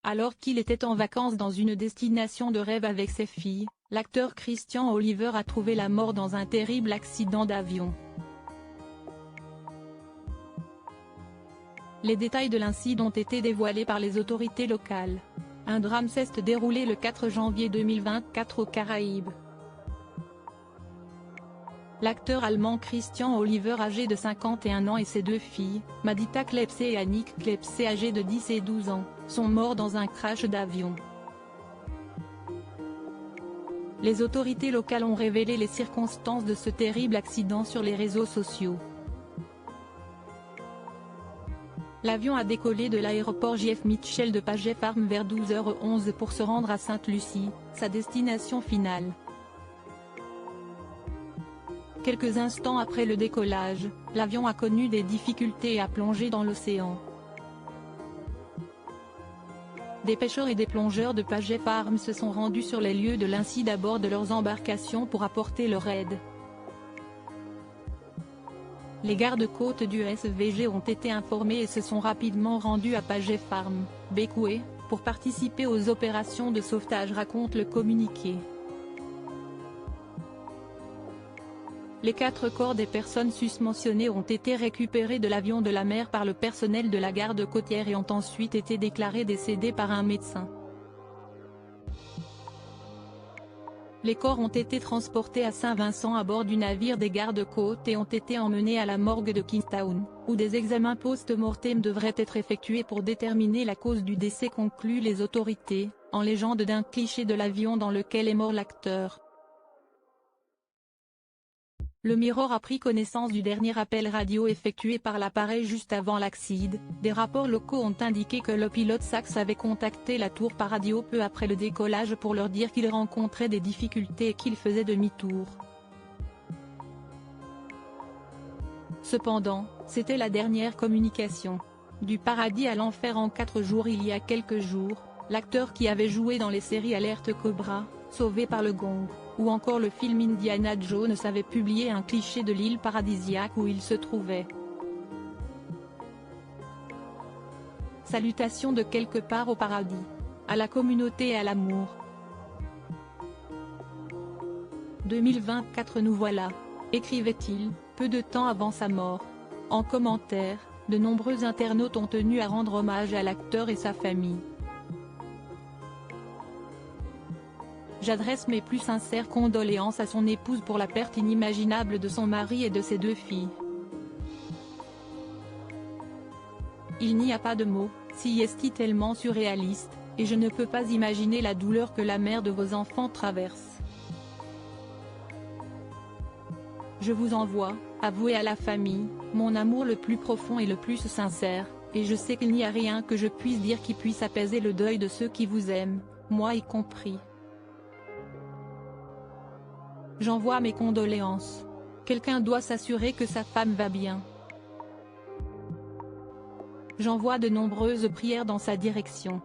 Alors qu'il était en vacances dans une destination de rêve avec ses filles, l'acteur Christian Oliver a trouvé la mort dans un terrible accident d'avion. Les détails de l'incident ont été dévoilés par les autorités locales. Un drame s'est déroulé le 4 janvier 2024 aux Caraïbes. L'acteur allemand Christian Oliver, âgé de 51 ans, et ses deux filles, Madita Klepse et Annick Klepse, âgées de 10 et 12 ans, sont morts dans un crash d'avion. Les autorités locales ont révélé les circonstances de ce terrible accident sur les réseaux sociaux. L'avion a décollé de l'aéroport JF Mitchell de Paget Farm vers 12h11 pour se rendre à Sainte-Lucie, sa destination finale. Quelques instants après le décollage, l'avion a connu des difficultés et a plongé dans l'océan. Des pêcheurs et des plongeurs de Paget Farm se sont rendus sur les lieux de l'incident à bord de leurs embarcations pour apporter leur aide. Les gardes-côtes du SVG ont été informés et se sont rapidement rendus à Paget Farm, Bécoué, pour participer aux opérations de sauvetage, raconte le communiqué. Les 4 corps des personnes susmentionnées ont été récupérés de l'avion de la mer par le personnel de la garde côtière et ont ensuite été déclarés décédés par un médecin. Les corps ont été transportés à Saint-Vincent à bord du navire des gardes-côtes et ont été emmenés à la morgue de Kingstown, où des examens post-mortem devraient être effectués pour déterminer la cause du décès, concluent les autorités, en légende d'un cliché de l'avion dans lequel est mort l'acteur. Le Mirror a pris connaissance du dernier appel radio effectué par l'appareil juste avant l'accident. Des rapports locaux ont indiqué que le pilote Sachs avait contacté la tour par radio peu après le décollage pour leur dire qu'il rencontrait des difficultés et qu'il faisait demi-tour. Cependant, c'était la dernière communication. Du paradis à l'enfer en 4 jours. Il y a quelques jours, l'acteur qui avait joué dans les séries Alerte Cobra, Sauvé par le Gong, ou encore le film Indiana Jones avait publié un cliché de l'île paradisiaque où il se trouvait. Salutations de quelque part au paradis. À la communauté et à l'amour. 2024 nous voilà, écrivait-il, peu de temps avant sa mort. En commentaire, de nombreux internautes ont tenu à rendre hommage à l'acteur et sa famille. J'adresse mes plus sincères condoléances à son épouse pour la perte inimaginable de son mari et de ses 2 filles. Il n'y a pas de mots, si est tellement surréaliste, et je ne peux pas imaginer la douleur que la mère de vos enfants traverse. Je vous envoie, à vous et à la famille, mon amour le plus profond et le plus sincère, et je sais qu'il n'y a rien que je puisse dire qui puisse apaiser le deuil de ceux qui vous aiment, moi y compris. J'envoie mes condoléances. Quelqu'un doit s'assurer que sa femme va bien. J'envoie de nombreuses prières dans sa direction.